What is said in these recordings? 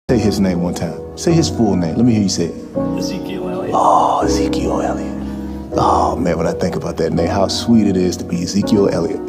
Say his name one time. Say his full name. Let me hear you say it. Ezekiel Elliott. Oh, Ezekiel Elliott. Oh, man, when I think about that name, how sweet it is to be Ezekiel Elliott.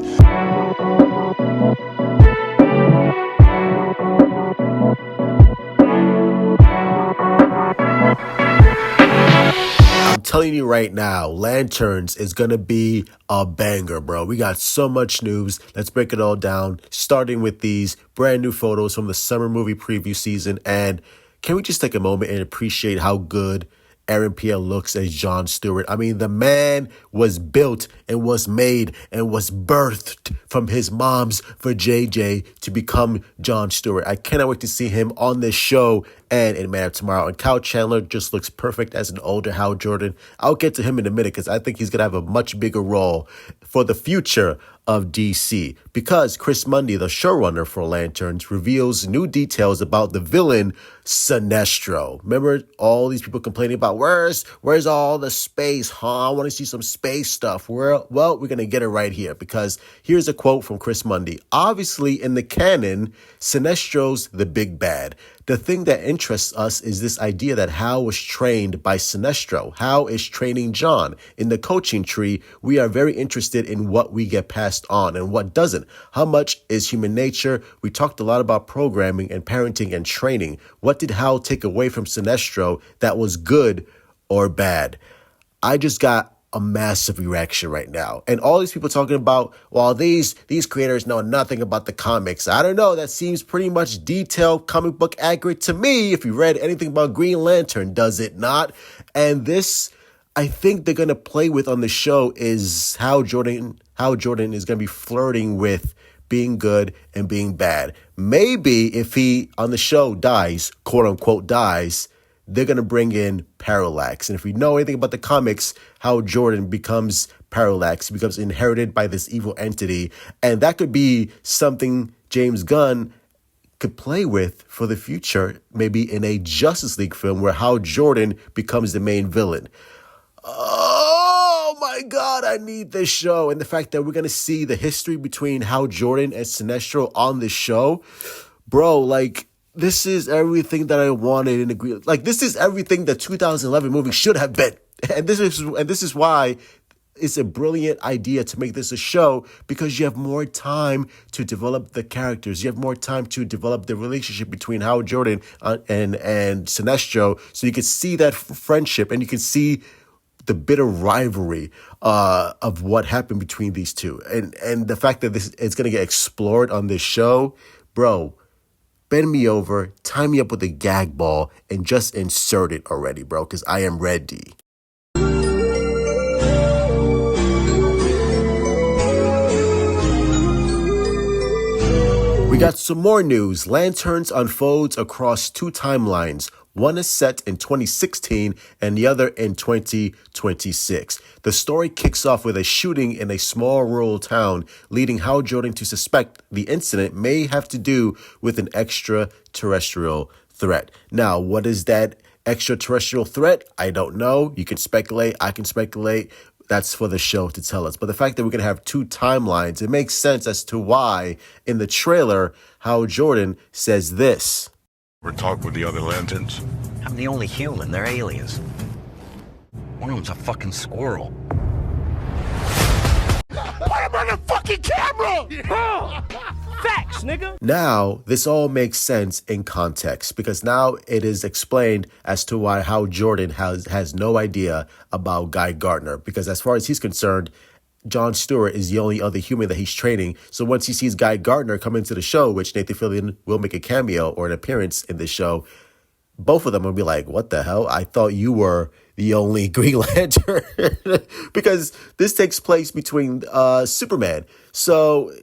I'm telling you right now, Lanterns is going to be a banger, bro. We got so much news. Let's break it all down, starting with these brand new photos from the summer movie preview season. And can we just take a moment and appreciate how good Aaron Pierre looks as John Stewart? I mean, the man was built and was made and was birthed from his mom's for JJ to become John Stewart. I cannot wait to see him on this show and in Man of Tomorrow. And Kyle Chandler just looks perfect as an older Hal Jordan. I'll get to him in a minute because I think he's going to have a much bigger role for the future of DC, because Chris Mundy, the showrunner for Lanterns, reveals new details about the villain Sinestro. Remember all these people complaining about where's all the space, huh? I want to see some space stuff. Well, we're going to get it right here, because here's a quote from Chris Mundy. Obviously, in the canon, Sinestro's the big bad. The thing that interests us is this idea that Hal was trained by Sinestro. Hal is training John. In the coaching tree, we are very interested in what we get passed on and what doesn't. How much is human nature? We talked a lot about programming and parenting and training. What did Hal take away from Sinestro that was good or bad? I just got a massive reaction right now. And all these people talking about, well, these creators know nothing about the comics. I don't know. That seems pretty much detailed comic book accurate to me. If you read anything about Green Lantern, does it not? And this, I think they're going to play with on the show is how Jordan is going to be flirting with being good and being bad. Maybe if he on the show dies, quote unquote dies, they're going to bring in Parallax. And if we know anything about the comics, how Jordan becomes Parallax, he becomes inherited by this evil entity. And that could be something James Gunn could play with for the future, maybe in a Justice League film where Hal Jordan becomes the main villain. Oh my God, I need this show. And the fact that we're going to see the history between Hal Jordan and Sinestro on this show, bro, like, this is everything that I wanted and agreed. Like, this is everything the 2011 movie should have been. And this is why it's a brilliant idea to make this a show, because you have more time to develop the characters. You have more time to develop the relationship between Hal Jordan and Sinestro, so you can see that friendship and you can see the bitter rivalry of what happened between these two. And the fact that this it's going to get explored on this show, bro, bend me over, tie me up with a gag ball, and just insert it already, bro, because I am ready. We got some more news. Lanterns unfolds across two timelines. One is set in 2016 and the other in 2026. The story kicks off with a shooting in a small rural town, leading Hal Jordan to suspect the incident may have to do with an extraterrestrial threat. Now, what is that extraterrestrial threat? I don't know. You can speculate. I can speculate. That's for the show to tell us. But the fact that we're going to have two timelines, it makes sense as to why in the trailer, Hal Jordan says this. We're talking with the other lanterns. I'm the only human. They're aliens. One of them's a fucking squirrel. Put him on the fucking camera! Facts, nigga! Now, this all makes sense in context, because now it is explained as to why Hal Jordan has no idea about Guy Gardner. Because as far as he's concerned, John Stewart is the only other human that he's training. So once he sees Guy Gardner come into the show, which Nathan Fillion will make a cameo or an appearance in the show, both of them will be like, what the hell? I thought you were the only Green Lantern. Because this takes place between Superman. So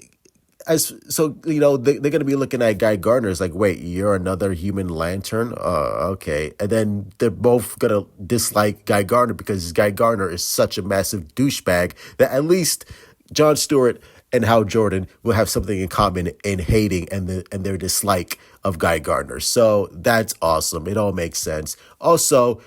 they're going to be looking at Guy Gardner. It's like, wait, you're another human lantern? Okay. And then they're both going to dislike Guy Gardner because Guy Gardner is such a massive douchebag that at least John Stewart and Hal Jordan will have something in common in hating and their dislike of Guy Gardner. So that's awesome. It all makes sense. Also,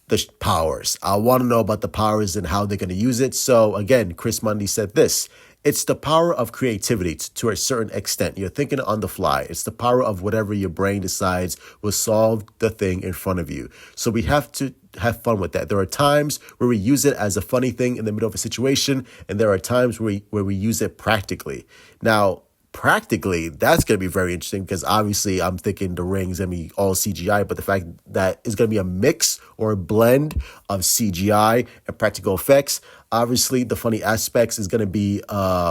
the powers. I want to know about the powers and how they're going to use it. So again, Chris Mundy said this. It's the power of creativity to a certain extent. You're thinking on the fly. It's the power of whatever your brain decides will solve the thing in front of you. So we have to have fun with that. There are times where we use it as a funny thing in the middle of a situation, and there are times where we use it practically. Now, practically, that's going to be very interesting because obviously I'm thinking the ring's going to be all CGI, but the fact that it's going to be a mix or a blend of CGI and practical effects, obviously the funny aspects is going to be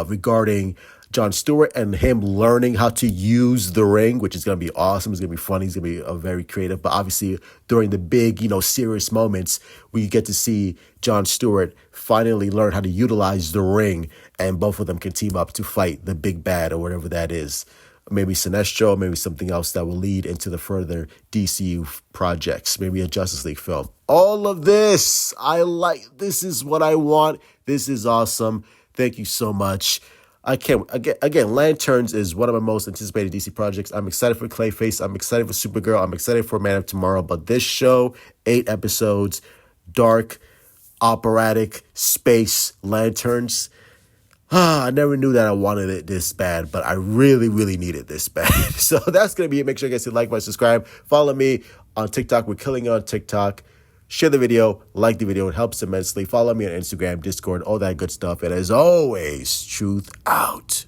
regarding Jon Stewart and him learning how to use the ring, which is going to be awesome. It's going to be funny. It's going to be very creative. But obviously, during the big, serious moments, we get to see Jon Stewart finally learn how to utilize the ring, and both of them can team up to fight the big bad or whatever that is. Maybe Sinestro, maybe something else that will lead into the further DCU projects, maybe a Justice League film. All of this, this is what I want. This is awesome. Thank you so much. I can't, again, Lanterns is one of my most anticipated DC projects. I'm excited for Clayface. I'm excited for Supergirl. I'm excited for Man of Tomorrow. But this show, 8 episodes, dark, operatic, space, lanterns. I never knew that I wanted it this bad, but I really, really need it this bad. So that's going to be it. Make sure you guys hit like, subscribe. Follow me on TikTok. We're killing it on TikTok. Share the video, like the video. It helps immensely. Follow me on Instagram, Discord, all that good stuff. And as always, truth out.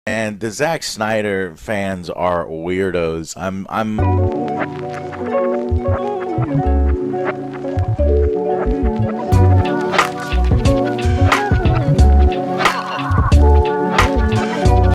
And the Zack Snyder fans are weirdos. I'm